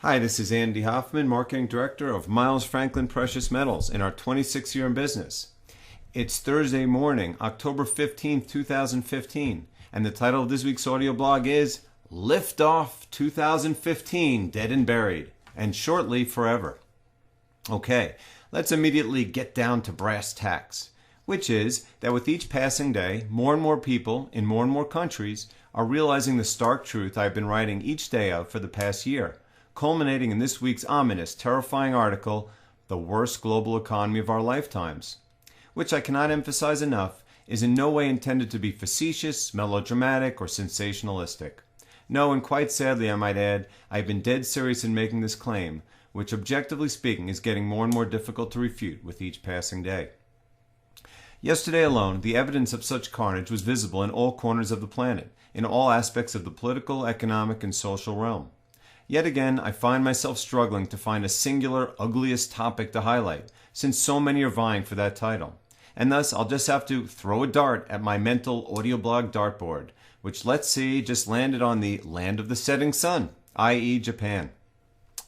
Hi, this is Andy Hoffman, Marketing Director of Miles Franklin Precious Metals in our 26th year in business. It's Thursday morning, October 15th, 2015, and the title of this week's audio blog is Liftoff 2015, Dead and Buried, and shortly forever. Okay, let's immediately get down to brass tacks, which is that with each passing day, more and more people in more and more countries are realizing the stark truth I've been writing each day of for the past year, culminating in this week's ominous, terrifying article, The Worst Global Economy of Our Lifetimes, which I cannot emphasize enough is in no way intended to be facetious, melodramatic, or sensationalistic. No, and quite sadly I might add, I've been dead serious in making this claim, which objectively speaking is getting more and more difficult to refute with each passing day. Yesterday alone, the evidence of such carnage was visible in all corners of the planet, in all aspects of the political, economic, and social realm. Yet again, I find myself struggling to find a singular, ugliest topic to highlight, since so many are vying for that title. And thus, I'll just have to throw a dart at my mental Audioblog dartboard, which, let's see, just landed on the land of the setting sun, i.e. Japan.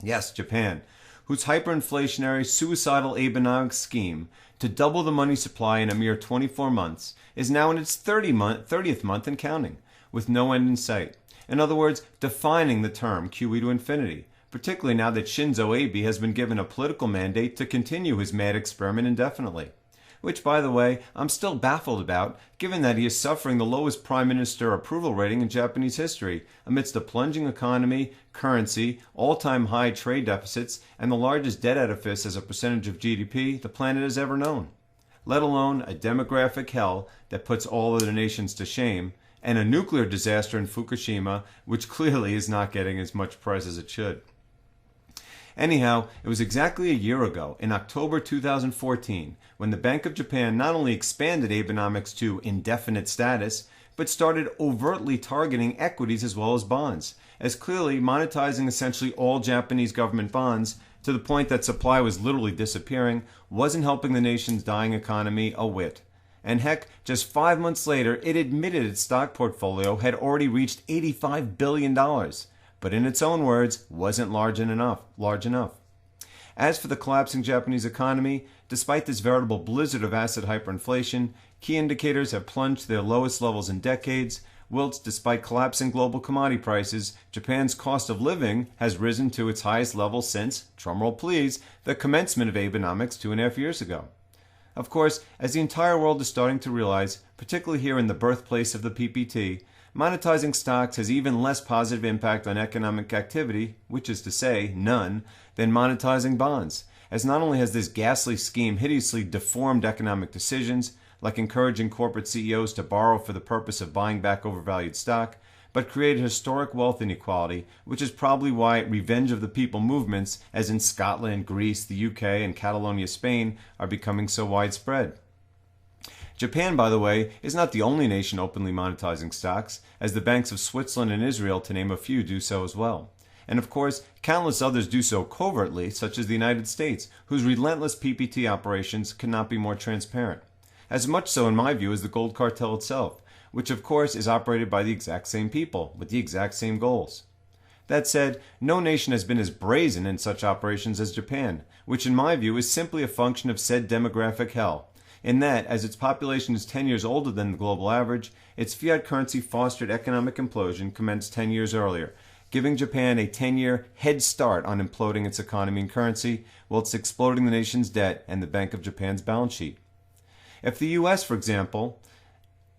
Yes, Japan, whose hyperinflationary, suicidal Abenomics scheme to double the money supply in a mere 24 months is now in its 30th month and counting, with no end in sight. In other words, defining the term QE to infinity, particularly now that Shinzo Abe has been given a political mandate to continue his mad experiment indefinitely. Which, by the way, I'm still baffled about, given that he is suffering the lowest Prime Minister approval rating in Japanese history, amidst a plunging economy, currency, all-time high trade deficits, and the largest debt edifice as a percentage of GDP the planet has ever known. Let alone a demographic hell that puts all other nations to shame, and a nuclear disaster in Fukushima, which clearly is not getting as much press as it should. Anyhow, it was exactly a year ago, in October 2014, when the Bank of Japan not only expanded Abenomics to indefinite status, but started overtly targeting equities as well as bonds, as clearly monetizing essentially all Japanese government bonds to the point that supply was literally disappearing, wasn't helping the nation's dying economy a whit. And heck, just 5 months later, it admitted its stock portfolio had already reached $85 billion, but in its own words, wasn't large enough. As for the collapsing Japanese economy, despite this veritable blizzard of asset hyperinflation, key indicators have plunged to their lowest levels in decades, whilst despite collapsing global commodity prices, Japan's cost of living has risen to its highest level since, drumroll please, the commencement of Abenomics 2.5 years ago. Of course, as the entire world is starting to realize, particularly here in the birthplace of the PPT, monetizing stocks has even less positive impact on economic activity, which is to say, none, than monetizing bonds, as not only has this ghastly scheme hideously deformed economic decisions, like encouraging corporate CEOs to borrow for the purpose of buying back overvalued stock, but created historic wealth inequality, which is probably why revenge of the people movements, as in Scotland, Greece, the UK, and Catalonia, Spain, are becoming so widespread. Japan, by the way, is not the only nation openly monetizing stocks, as the banks of Switzerland and Israel, to name a few, do so as well. And of course, countless others do so covertly, such as the United States, whose relentless PPT operations cannot be more transparent. As much so, in my view, as the gold cartel itself, which of course is operated by the exact same people, with the exact same goals. That said, no nation has been as brazen in such operations as Japan, which in my view is simply a function of said demographic hell, in that, as its population is 10 years older than the global average, its fiat currency-fostered economic implosion commenced 10 years earlier, giving Japan a 10-year head start on imploding its economy and currency, whilst exploding the nation's debt and the Bank of Japan's balance sheet. If the U.S., for example,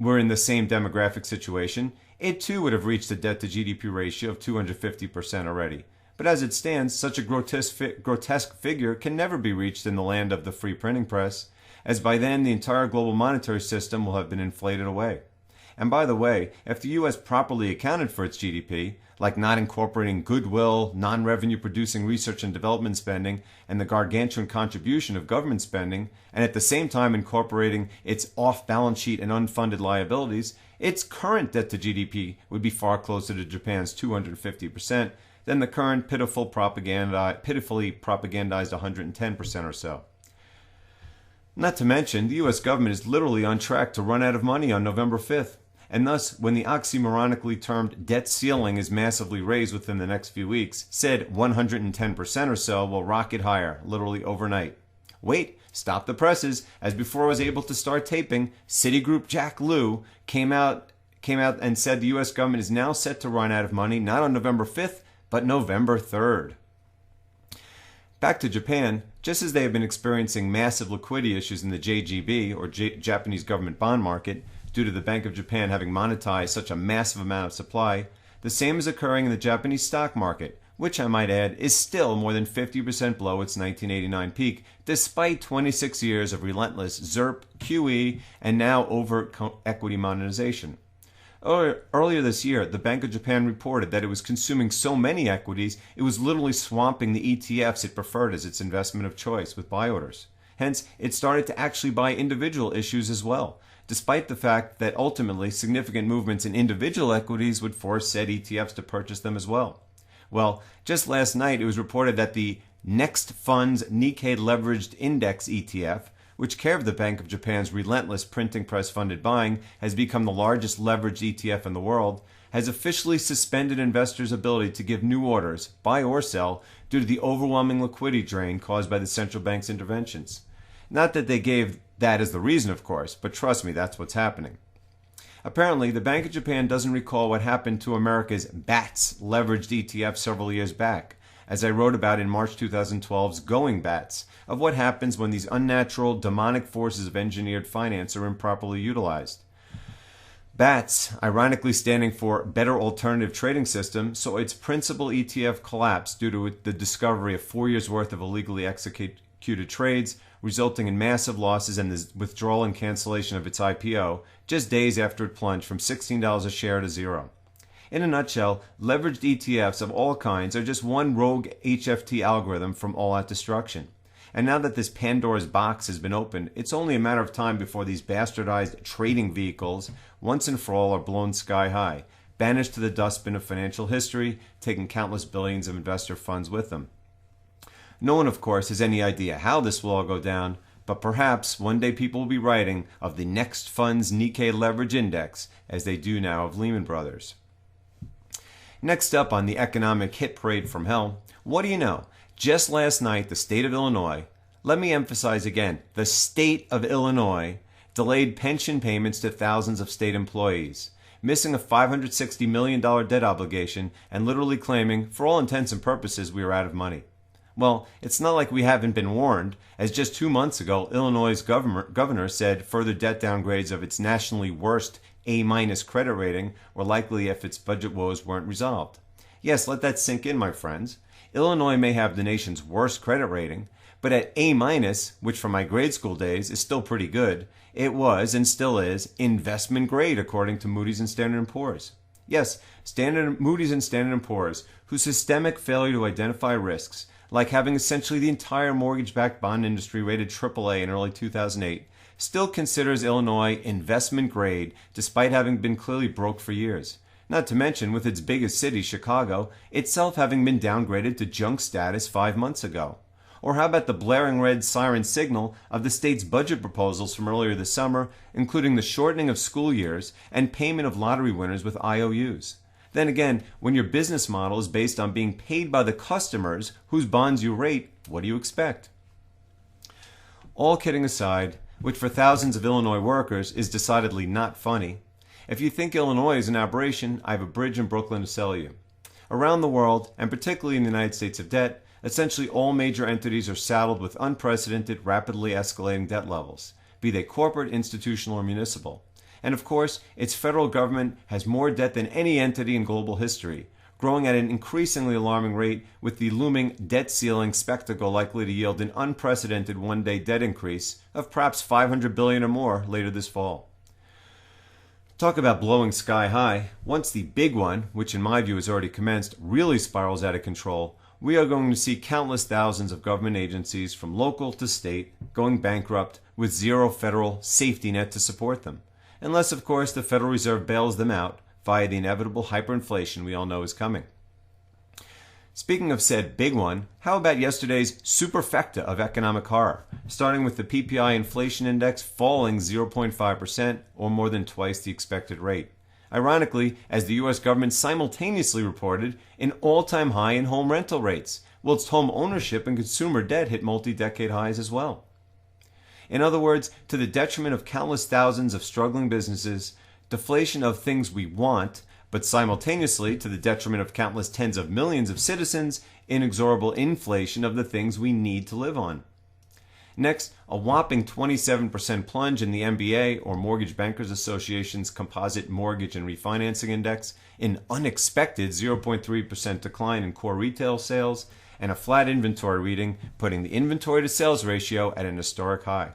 were in the same demographic situation, it too would have reached a debt-to-GDP ratio of 250% already. But as it stands, such a grotesque figure can never be reached in the land of the free printing press, as by then the entire global monetary system will have been inflated away. And by the way, if the U.S. properly accounted for its GDP, like not incorporating goodwill, non-revenue producing research and development spending, and the gargantuan contribution of government spending, and at the same time incorporating its off-balance sheet and unfunded liabilities, its current debt to GDP would be far closer to Japan's 250% than the current pitifully propagandized 110% or so. Not to mention, the U.S. government is literally on track to run out of money on November 5th, and thus, when the oxymoronically termed debt ceiling is massively raised within the next few weeks, said 110% or so will rocket higher, literally overnight. Wait, stop the presses. As before I was able to start taping, Citigroup Jack Lew came out and said the U.S. government is now set to run out of money, not on November 5th, but November 3rd. Back to Japan, just as they have been experiencing massive liquidity issues in the JGB, or Japanese government bond market, due to the Bank of Japan having monetized such a massive amount of supply, the same is occurring in the Japanese stock market, which I might add is still more than 50% below its 1989 peak, despite 26 years of relentless ZERP, QE, and now overt equity monetization. Earlier this year, the Bank of Japan reported that it was consuming so many equities, it was literally swamping the ETFs it preferred as its investment of choice with buy orders. Hence, it started to actually buy individual issues as well, despite the fact that ultimately significant movements in individual equities would force said ETFs to purchase them as well. Well, just last night it was reported that the Next Fund's Nikkei Leveraged Index ETF, which care of the Bank of Japan's relentless printing press funded buying has become the largest leveraged ETF in the world, has officially suspended investors' ability to give new orders, buy or sell, due to the overwhelming liquidity drain caused by the central bank's interventions. Not that they gave that as the reason, of course, but trust me, that's what's happening. Apparently, the Bank of Japan doesn't recall what happened to America's BATS leveraged ETF several years back, as I wrote about in March 2012's Going Bats, of what happens when these unnatural, demonic forces of engineered finance are improperly utilized. BATS, ironically standing for Better Alternative Trading System, saw its principal ETF collapse due to the discovery of 4 years' worth of illegally executed trades, resulting in massive losses and the withdrawal and cancellation of its IPO just days after it plunged from $16 a share to zero. In a nutshell, leveraged ETFs of all kinds are just one rogue HFT algorithm from all-out destruction. And now that this Pandora's box has been opened, it's only a matter of time before these bastardized trading vehicles, once and for all, are blown sky high, banished to the dustbin of financial history, taking countless billions of investor funds with them. No one, of course, has any idea how this will all go down, but perhaps one day people will be writing of the Next Fund's Nikkei Leverage Index, as they do now of Lehman Brothers. Next up on the economic hit parade from hell, what do you know? Just last night, the state of Illinois, let me emphasize again, the state of Illinois delayed pension payments to thousands of state employees, missing a $560 million debt obligation and literally claiming, for all intents and purposes, we are out of money. Well, it's not like we haven't been warned, as just 2 months ago, Illinois' governor said further debt downgrades of its nationally worst A- credit rating were likely if its budget woes weren't resolved. Yes, let that sink in, my friends. Illinois may have the nation's worst credit rating, but at A-, which from my grade school days is still pretty good, it was and still is investment grade according to Moody's and Standard & Poor's. Yes, Moody's and Standard & Poor's, whose systemic failure to identify risks, like having essentially the entire mortgage-backed bond industry rated AAA in early 2008, still considers Illinois investment grade despite having been clearly broke for years. Not to mention, with its biggest city, Chicago, itself having been downgraded to junk status 5 months ago. Or how about the blaring red siren signal of the state's budget proposals from earlier this summer, including the shortening of school years and payment of lottery winners with IOUs? Then again, when your business model is based on being paid by the customers whose bonds you rate, what do you expect? All kidding aside, which for thousands of Illinois workers is decidedly not funny, if you think Illinois is an aberration, I have a bridge in Brooklyn to sell you. Around the world, and particularly in the United States of debt, essentially all major entities are saddled with unprecedented, rapidly escalating debt levels, be they corporate, institutional, or municipal. And of course, its federal government has more debt than any entity in global history, growing at an increasingly alarming rate, with the looming debt ceiling spectacle likely to yield an unprecedented one-day debt increase of perhaps $500 billion or more later this fall. Talk about blowing sky high. Once the big one, which in my view has already commenced, really spirals out of control, we are going to see countless thousands of government agencies from local to state going bankrupt with zero federal safety net to support them. Unless, of course, the Federal Reserve bails them out via the inevitable hyperinflation we all know is coming. Speaking of said big one, how about yesterday's superfecta of economic horror, starting with the PPI inflation index falling 0.5%, or more than twice the expected rate, Ironically, as the U.S. government simultaneously reported an all-time high in home rental rates, whilst home ownership and consumer debt hit multi-decade highs as well. In other words, to the detriment of countless thousands of struggling businesses, deflation of things we want, but simultaneously to the detriment of countless tens of millions of citizens, inexorable inflation of the things we need to live on. Next, a whopping 27% plunge in the MBA, or Mortgage Bankers Association's Composite Mortgage and Refinancing Index, an unexpected 0.3% decline in core retail sales, and a flat inventory reading, putting the inventory to sales ratio at an historic high,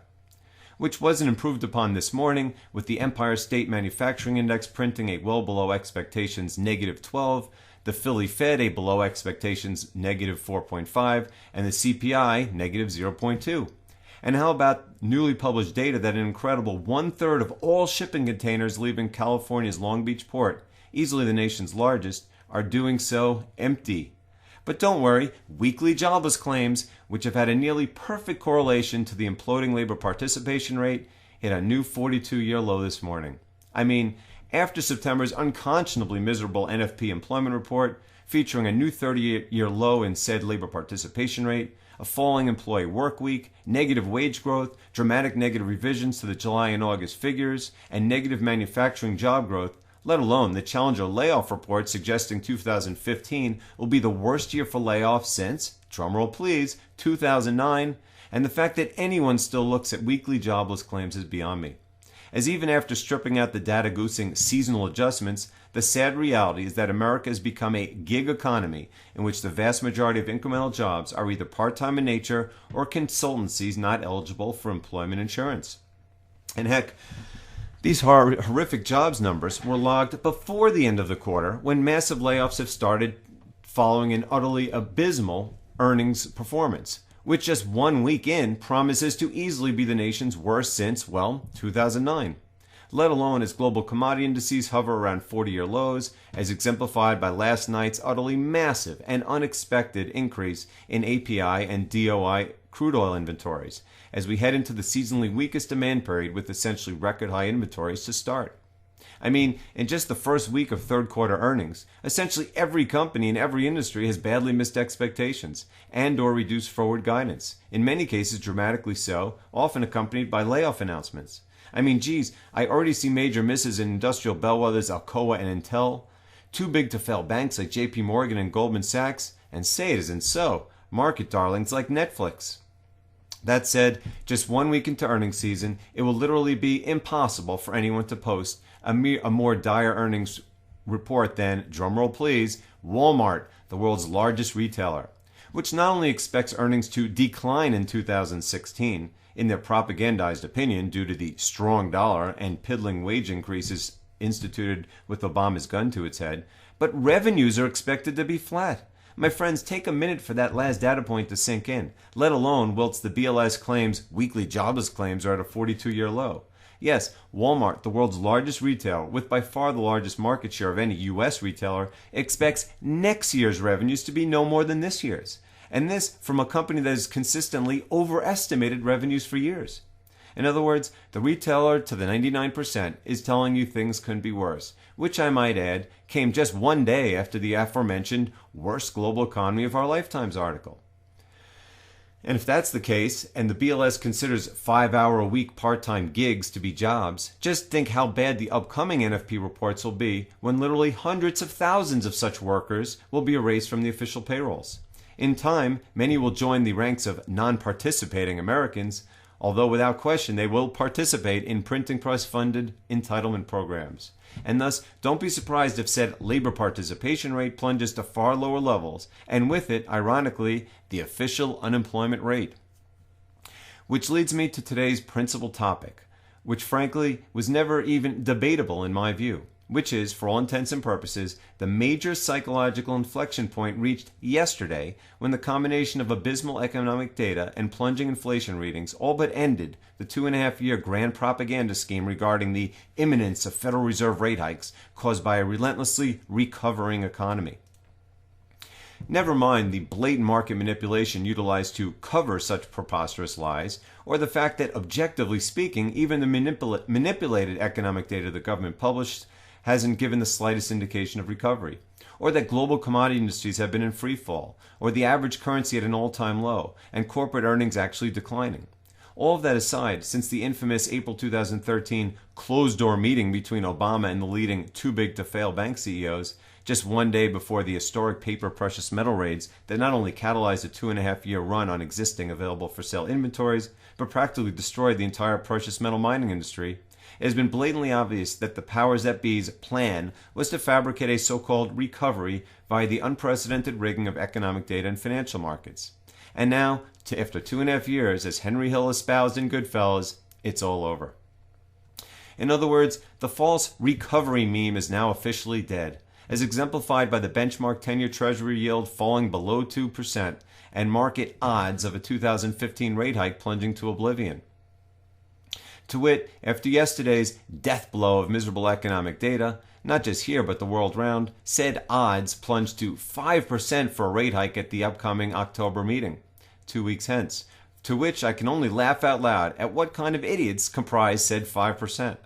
which wasn't improved upon this morning, with the Empire State Manufacturing Index printing a well below expectations -12, the Philly Fed a below expectations -4.5, and the CPI -0.2. And how about newly published data that an incredible 1/3 of all shipping containers leaving California's Long Beach port, easily the nation's largest, are doing so empty. But don't worry, weekly jobless claims, which have had a nearly perfect correlation to the imploding labor participation rate, hit a new 42-year low this morning. I mean, after September's unconscionably miserable NFP employment report, featuring a new 30-year low in said labor participation rate, a falling employee work week, negative wage growth, dramatic negative revisions to the July and August figures, and negative manufacturing job growth, let alone the Challenger layoff report suggesting 2015 will be the worst year for layoffs since, drumroll please, 2009, and the fact that anyone still looks at weekly jobless claims is beyond me. As even after stripping out the data-goosing seasonal adjustments, the sad reality is that America has become a gig economy in which the vast majority of incremental jobs are either part-time in nature or consultancies not eligible for employment insurance. And heck, these horrific jobs numbers were logged before the end of the quarter, when massive layoffs have started following an utterly abysmal earnings performance, which just 1 week in promises to easily be the nation's worst since, well, 2009. Let alone as global commodity indices hover around 40-year lows, as exemplified by last night's utterly massive and unexpected increase in API and DOI crude oil inventories, as we head into the seasonally weakest demand period with essentially record-high inventories to start. I mean, in just the first week of third quarter earnings, essentially every company in every industry has badly missed expectations and or reduced forward guidance, in many cases dramatically so, often accompanied by layoff announcements. I mean, geez, I already see major misses in industrial bellwethers Alcoa and Intel, too big to fail banks like JP Morgan and Goldman Sachs, and say it isn't so, market darlings like Netflix. That said, just 1 week into earnings season, it will literally be impossible for anyone to post a more dire earnings report than, drumroll please, Walmart, the world's largest retailer, which not only expects earnings to decline in 2016, in their propagandized opinion due to the strong dollar and piddling wage increases instituted with Obama's gun to its head, but revenues are expected to be flat. My friends, take a minute for that last data point to sink in, let alone whilst the BLS claims weekly jobless claims are at a 42-year low. Yes, Walmart, the world's largest retailer, with by far the largest market share of any U.S. retailer, expects next year's revenues to be no more than this year's. And this from a company that has consistently overestimated revenues for years. In other words, the retailer to the 99% is telling you things couldn't be worse, which I might add came just 1 day after the aforementioned worst global economy of our lifetimes article. And if that's the case, and the BLS considers 5-hour-a-week part-time gigs to be jobs, just think how bad the upcoming NFP reports will be when literally hundreds of thousands of such workers will be erased from the official payrolls. In time, many will join the ranks of non-participating Americans, although without question they will participate in printing press-funded entitlement programs. And thus, don't be surprised if said labor participation rate plunges to far lower levels, and with it, ironically, the official unemployment rate. Which leads me to today's principal topic, which frankly was never even debatable in my view, which is, for all intents and purposes, the major psychological inflection point reached yesterday when the combination of abysmal economic data and plunging inflation readings all but ended the 2.5-year grand propaganda scheme regarding the imminence of Federal Reserve rate hikes caused by a relentlessly recovering economy. Never mind the blatant market manipulation utilized to cover such preposterous lies, or the fact that, objectively speaking, even the manipulated economic data the government published hasn't given the slightest indication of recovery, or that global commodity industries have been in free fall, or the average currency at an all-time low, and corporate earnings actually declining. All of that aside, since the infamous April 2013 closed-door meeting between Obama and the leading too-big-to-fail bank CEOs, just one day before the historic paper precious metal raids that not only catalyzed a 2.5-year run on existing available-for-sale inventories, but practically destroyed the entire precious metal mining industry, it has been blatantly obvious that the powers that be's plan was to fabricate a so-called recovery via the unprecedented rigging of economic data and financial markets. And now, after 2.5 years, as Henry Hill espoused in Goodfellas, it's all over. In other words, the false recovery meme is now officially dead, as exemplified by the benchmark 10-year Treasury yield falling below 2% and market odds of a 2015 rate hike plunging to oblivion. To wit, after yesterday's death blow of miserable economic data, not just here but the world round, said odds plunged to 5% for a rate hike at the upcoming October meeting, 2 weeks hence, to which I can only laugh out loud at what kind of idiots comprise said 5%.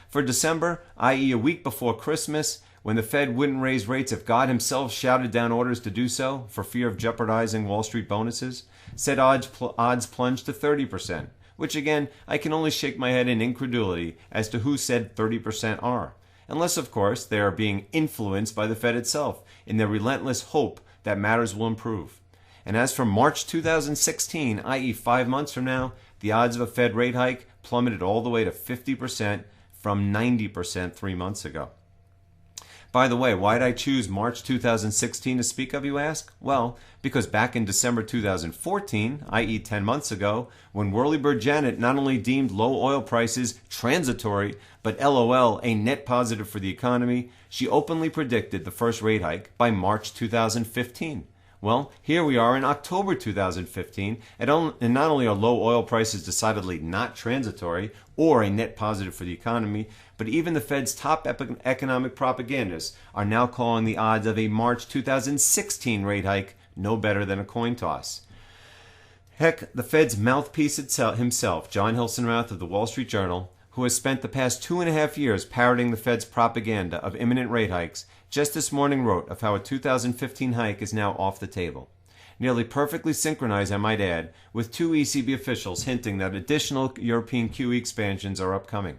For December, i.e. a week before Christmas, when the Fed wouldn't raise rates if God himself shouted down orders to do so for fear of jeopardizing Wall Street bonuses, said odds plunged to 30%, which again, I can only shake my head in incredulity as to who said 30% are, unless of course they are being influenced by the Fed itself in their relentless hope that matters will improve. And as for March 2016, i.e. 5 months from now, the odds of a Fed rate hike plummeted all the way to 50% from 90% 3 months ago. By the way, why did I choose March 2016 to speak of, you ask? Well, because back in December 2014, i.e. 10 months ago, when Whirlybird Janet not only deemed low oil prices transitory, but LOL a net positive for the economy, she openly predicted the first rate hike by March 2015. Well, here we are in October 2015, and not only are low oil prices decidedly not transitory or a net positive for the economy, but even the Fed's top economic propagandists are now calling the odds of a March 2016 rate hike no better than a coin toss. Heck, the Fed's mouthpiece himself, John Hilsenrath of the Wall Street Journal, who has spent the past 2.5 years parroting the Fed's propaganda of imminent rate hikes, just this morning wrote of how a 2015 hike is now off the table. Nearly perfectly synchronized, I might add, with 2 ECB officials hinting that additional European QE expansions are upcoming.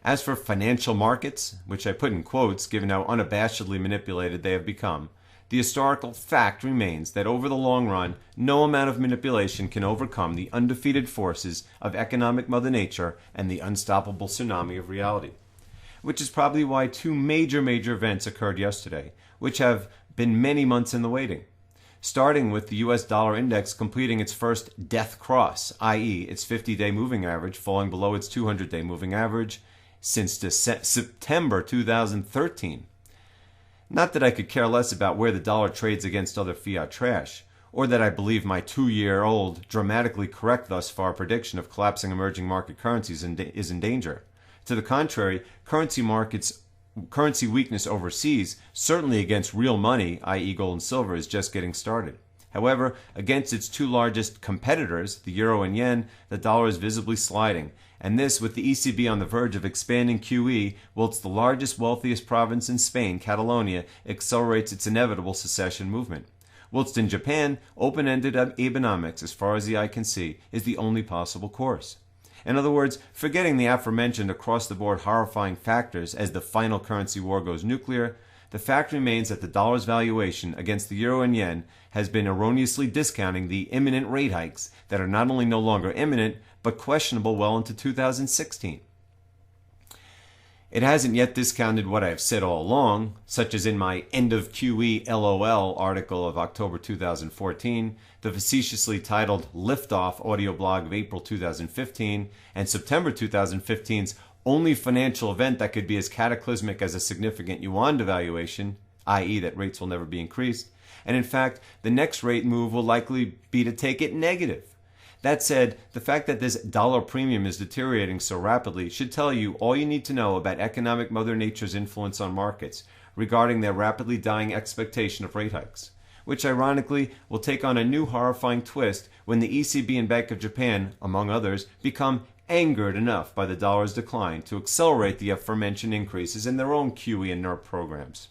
As for financial markets, which I put in quotes given how unabashedly manipulated they have become, the historical fact remains that over the long run, no amount of manipulation can overcome the undefeated forces of economic Mother Nature and the unstoppable tsunami of reality. Which is probably why 2 major events occurred yesterday, which have been many months in the waiting. Starting with the US dollar index completing its first death cross, i.e. its 50-day moving average falling below its 200-day moving average since September 2013. Not that I could care less about where the dollar trades against other fiat trash, or that I believe my 2-year-old, dramatically correct thus far prediction of collapsing emerging market currencies is in danger. To the contrary, currency weakness overseas, certainly against real money, i.e. gold and silver, is just getting started. However, against its 2 largest competitors, the euro and yen, the dollar is visibly sliding, and this with the ECB on the verge of expanding QE, whilst the largest, wealthiest province in Spain, Catalonia, accelerates its inevitable secession movement. Whilst in Japan, open-ended Abenomics, as far as the eye can see, is the only possible course. In other words, forgetting the aforementioned across-the-board horrifying factors as the final currency war goes nuclear, the fact remains that the dollar's valuation against the euro and yen has been erroneously discounting the imminent rate hikes that are not only no longer imminent, but questionable well into 2016. It hasn't yet discounted what I have said all along, such as in my End of QE LOL article of October 2014, the facetiously titled Liftoff Audioblog of April 2015, and September 2015's only financial event that could be as cataclysmic as a significant yuan devaluation, i.e. that rates will never be increased, and in fact, the next rate move will likely be to take it negative. That said, the fact that this dollar premium is deteriorating so rapidly should tell you all you need to know about economic Mother Nature's influence on markets regarding their rapidly dying expectation of rate hikes, which ironically will take on a new horrifying twist when the ECB and Bank of Japan, among others, become angered enough by the dollar's decline to accelerate the aforementioned increases in their own QE and NERP programs.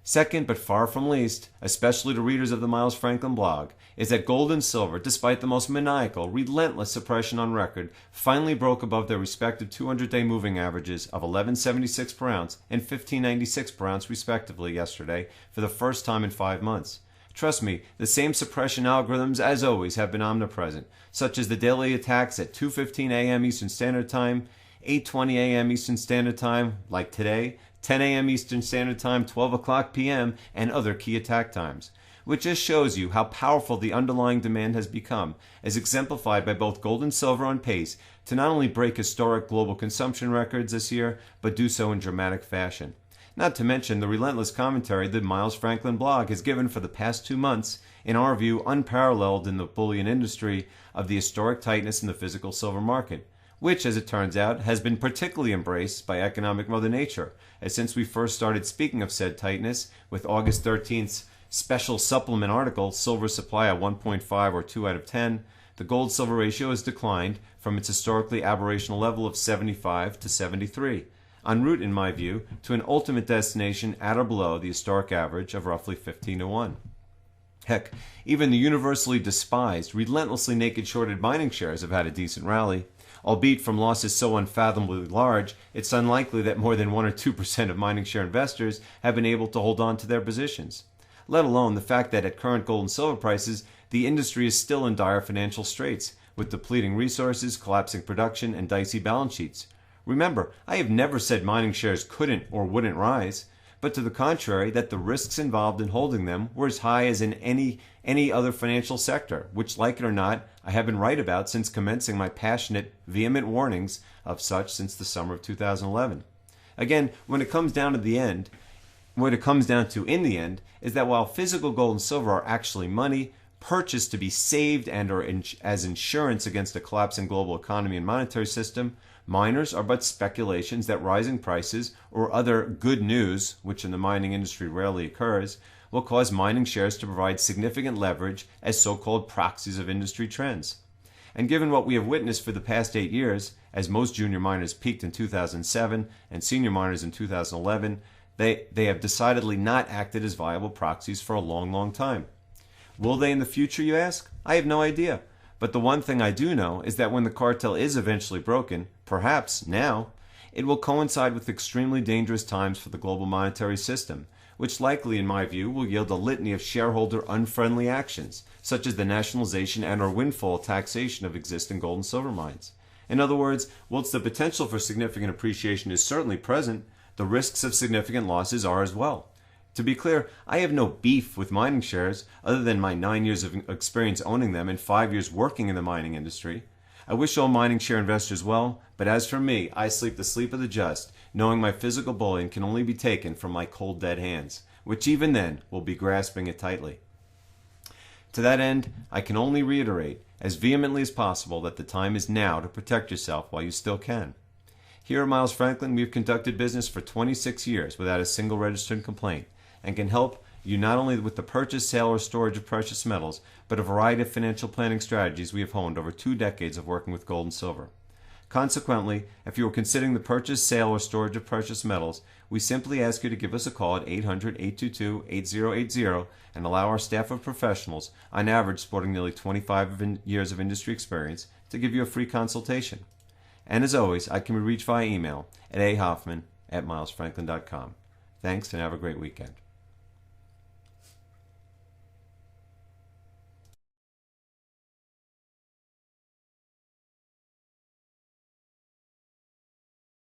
Second, but far from least, especially to readers of the Miles Franklin blog, is that gold and silver, despite the most maniacal, relentless suppression on record, finally broke above their respective 200-day moving averages of $11.76 per ounce and $15.96 per ounce respectively yesterday for the first time in 5 months. Trust me, the same suppression algorithms as always have been omnipresent, such as the daily attacks at 2:15 a.m. Eastern Standard Time, 8:20 a.m. Eastern Standard Time, like today, 10 a.m. Eastern Standard Time, 12 o'clock p.m., and other key attack times, which just shows you how powerful the underlying demand has become, as exemplified by both gold and silver on pace to not only break historic global consumption records this year, but do so in dramatic fashion. Not to mention the relentless commentary the Miles Franklin blog has given for the past 2 months, in our view unparalleled in the bullion industry, of the historic tightness in the physical silver market, which, as it turns out, has been particularly embraced by economic Mother Nature, as since we first started speaking of said tightness with August 13th's special supplement article, Silver Supply at 1.5 or 2 out of 10, the gold-silver ratio has declined from its historically aberrational level of 75 to 73, en route, in my view, to an ultimate destination at or below the historic average of roughly 15 to 1. Heck, even the universally despised, relentlessly naked-shorted mining shares have had a decent rally. Albeit from losses so unfathomably large, it's unlikely that more than 1 or 2% of mining share investors have been able to hold on to their positions. Let alone the fact that at current gold and silver prices, the industry is still in dire financial straits, with depleting resources, collapsing production, and dicey balance sheets. Remember, I have never said mining shares couldn't or wouldn't rise, but to the contrary, that the risks involved in holding them were as high as in any other financial sector, which, like it or not, I have been right about since commencing my passionate, vehement warnings of such since the summer of 2011. Again, when it comes down to in the end, is that while physical gold and silver are actually money, purchased to be saved and or as insurance against a collapsing global economy and monetary system, miners are but speculations that rising prices or other good news, which in the mining industry rarely occurs, will cause mining shares to provide significant leverage as so-called proxies of industry trends. And given what we have witnessed for the past 8 years, as most junior miners peaked in 2007 and senior miners in 2011, they have decidedly not acted as viable proxies for a long, long time. Will they in the future, you ask? I have no idea. But the one thing I do know is that when the cartel is eventually broken, perhaps now, it will coincide with extremely dangerous times for the global monetary system, which likely, in my view, will yield a litany of shareholder-unfriendly actions, such as the nationalization and or windfall taxation of existing gold and silver mines. In other words, whilst the potential for significant appreciation is certainly present, the risks of significant losses are as well. To be clear, I have no beef with mining shares other than my 9 years of experience owning them and 5 years working in the mining industry. I wish all mining share investors well, but as for me, I sleep the sleep of the just, knowing my physical bullion can only be taken from my cold dead hands, which even then will be grasping it tightly. To that end, I can only reiterate, as vehemently as possible, that the time is now to protect yourself while you still can. Here at Miles Franklin, we have conducted business for 26 years without a single registered complaint, and can help you not only with the purchase, sale, or storage of precious metals, but a variety of financial planning strategies we have honed over 2 decades of working with gold and silver. Consequently, if you are considering the purchase, sale, or storage of precious metals, we simply ask you to give us a call at 800-822-8080 and allow our staff of professionals, on average sporting nearly 25 years of industry experience, to give you a free consultation. And as always, I can be reached via email at ahoffman@milesfranklin.com. Thanks and have a great weekend.